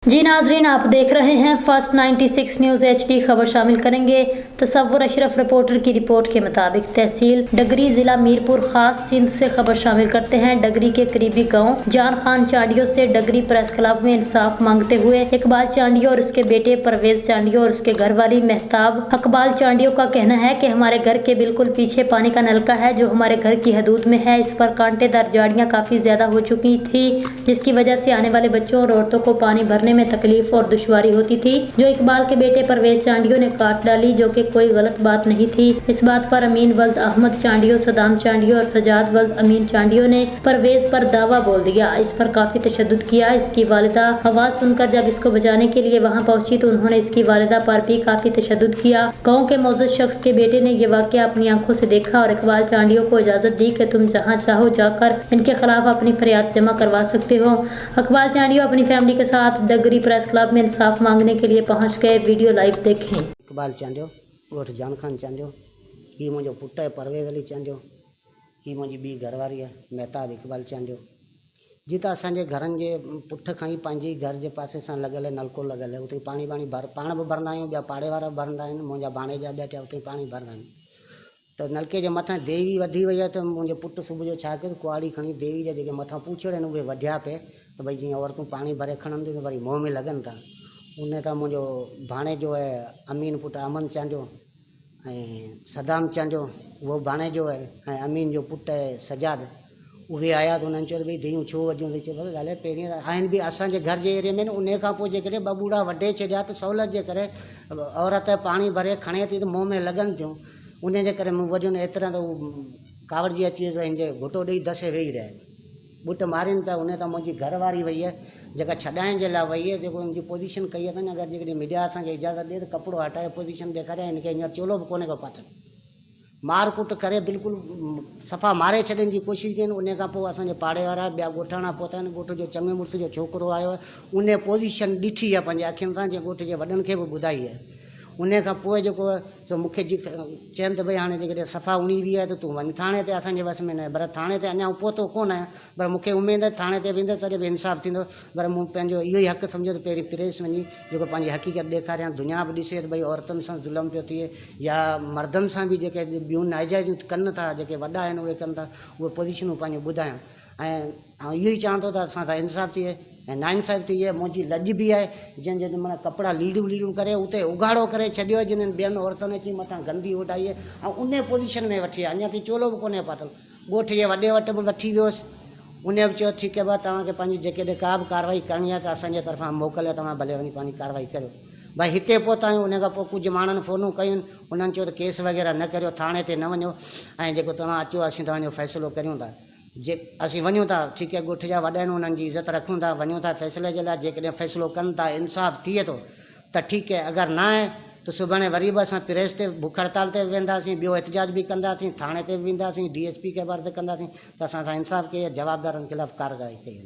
जी नाजरीन, आप देख रहे हैं फर्स्ट 96 न्यूज़ HD। खबर शामिल करेंगे। तसव्वुर अशरफ रिपोर्टर की रिपोर्ट के मुताबिक तहसील डगरी जिला मीरपुर खास सिंध से खबर शामिल करते हैं। डगरी के करीबी गांव जान खान चांडियो से डगरी प्रेस क्लब में इंसाफ मांगते हुए इकबाल चांडियो और उसके बेटे परवेज चांडियो और उसके घरवाली मेहताब अकबाल चांडियो का कहना है कि हमारे घर के बिल्कुल पीछे पानी का नलका है जो हमारे घर की हदूद में है। इस पर कांटेदार झाड़ियाँ काफी ज्यादा हो चुकी थी, जिसकी वजह से आने वाले बच्चों और औरतों को पानी भरने में तकलीफ और दुश्वारी होती थी, जो इकबाल के बेटे परवेज चांडियो ने काट डाली, जो कि कोई गलत बात नहीं थी। इस बात पर अमीन वल्द अहमद चांडियो, सदाम चांडियो और सजाद वल्द अमीन चांडियो ने परवेज पर दावा बोल दिया। इस पर काफी तशद्दुद किया। इसकी वालिदा आवाज सुनकर जब इसको बचाने के लिए वहां पहुंची तो उन्होंने इसकी वालिदा पर भी काफी तशद्दुद किया। गाँव के मौजूद शख्स के बेटे ने ये वाकया अपनी आंखों से देखा और इकबाल चांडियो को इजाजत दी कि तुम जहाँ चाहो जाकर इनके खिलाफ अपनी फरियाद जमा करवा सकते हो। इकबाल चांडियो अपनी फैमिली के साथ डगरी प्रेस क्लब में इंसाफ मांगने के लिए पहुंच गए। वीडियो लाइव देखें। इकबाल चांडियो ॻोठ जान खान चांडियो, ही मुंहिंजो पुटु आहे परवेज़ अली चांडियो, ही मुंहिंजी ॿी घरवारी आहे मेहताब इकबाल चांडियो। जीअं त असांजे घरनि जे पुठ खां ई पंहिंजे घर जे पासे सां लॻल आहे नलको लॻल आहे, उते पाणी पाण बि भरंदा आहियूं, ॿिया पाड़े वारा भरंदा आहिनि, मुंहिंजा भाणेजा ॿिया टिया उते पाणी भरंदा आहिनि। त नलके जे मथां देवी वधी वई आहे, त मुंहिंजो पुटु सुबुह जो छा कयो, कुआड़ी खणी देवी जा जेके मथां पूछड़ आहिनि उहे वढिया पिए, त भई जीअं औरतूं पाणी भरे खणंदियूं त वरी मुंहं में लॻनि था। उन खां मुंहिंजो भाणे जो आहे अमीन पुटु अमन चांडियो ऐं सदाम चांडियो, उहो भाणे जो आहे, ऐं अमीन जो पुटु आहे सजाद। उहे आया त उन्हनि चयो त भई धीअ छो वधियूं, त चयो भई ॻाल्हाए पहिरीं आहिनि बि असांजे घर जे एरिया में न। उन खां पोइ जेकॾहिं ॿ ॿूढ़ा वढे छॾिया त सहूलियत जे करे औरत पाणी भरे खणे थी त मुंहं में लॻनि थियूं, उन जे करे मूं वधियूं एतिरा त उहो कावड़ जी अची हिन जे घुटो ॾेई दसे वेही रहिया आहिनि, बुट मारीनि पिया। उन तां मुंहिंजी घरवारी वई आहे जेका छॾाइण जे लाइ वई आहे, जेको हुनजी पोज़ीशन कई आहे अथनि। अगरि जेकॾहिं मीडिया असांखे इजाज़त ॾिए त कपिड़ो हटाए पोज़ीशन ॾेखारिया, हिनखे हींअर चोलो बि कोन्हे को पातल, मार कुट करे बिल्कुलु सफ़ा मारे छॾण जी कोशिशि कई। उन खां पोइ असांजे पाड़े वारा ॿिया ॻोठाणा पहुता आहिनि, ॻोठ जो चङे मुड़ुस जो छोकिरो आयो आहे, उन पोज़ीशन ॾिठी आहे पंहिंजे अखियुनि सां, जीअं ॻोठ जे वॾनि खे बि ॿुधाई आहे। उन खां पोइ जेको सो मूंखे चवनि त भई हाणे जेकॾहिं सफ़ा उणी बि आहे त तूं वञ थाणे ते, असांजे वस में न आहे। पर थाणे ते अञा पहुतो कोन आहियां, पर मूंखे उमेदु आहे थाणे ते वेंदुसि तॾहिं बि इंसाफ़ु थींदो। पर मूं पंहिंजो इहो ई हक़ु सम्झो त पहिरीं प्रेस वञी जेको पंहिंजी हक़ीक़त ॾेखारियां, दुनिया बि ॾिसे त भई औरतुनि सां ज़ुल्म पियो थिए या मर्दनि सां बि जेके ॿियूं नाइजाइज़ूं कनि था, जेके वॾा आहिनि उहे कनि था, उहे पोज़ीशनूं पंहिंजो ॿुधायां। ऐं इहो ई चवां थो त असां खां इंसाफ़ु थिए ऐं नाइंसाफ़ थी आहे। मुंहिंजी लॼ बि आहे, जंहिंजे माना कपिड़ा लीड़ियूं करे उते उघाड़ो करे छॾियो आहे, जिन्हनि ॿियनि औरतुनि अची मथां गंदी उॾाई आहे ऐं उन पोज़ीशन में वठी आहे। अञा ताईं चोलो बि कोन्हे पातल। ॻोठ जे वॾे वटि बि वठी वियोसि, उन बि चयो ठीकु आहे भाउ तव्हांखे पंहिंजी जेकॾहिं का बि कार्रवाई करणी आहे त असांजे तरफ़ां मोकल आहे, तव्हां भले वञी पंहिंजी कार्रवाई करियो। भाई हिते पहुता आहियूं। उन खां पोइ कुझु माण्हुनि फ़ोनूं कयूं, उन्हनि चयो त केस वग़ैरह न करियो, थाणे ते न वञो, ऐं जेको तव्हां अचो असीं तव्हांजो फ़ैसिलो करियूं था। जे असीं वञूं था, ठीकु आहे, ॻोठ जा वॾा आहिनि, उन्हनि जी इज़त रखूं था, वञूं था फ़ैसिले जे लाइ। जेकॾहिं फ़ैसिलो कनि था, इंसाफ़ु थिए थो त ठीकु आहे, अगरि न आहे त सुभाणे वरी बि असां प्रेस ते बुख हड़ताल ते वेंदासीं, ॿियो एहतिजाज बि कंदासीं, थाणे ते बि वेंदासीं, DSP खे बार ते कंदासीं, त असां सां इंसाफ़ु कई, जवाबदारनि ख़िलाफ़ु कार्रवाई कई।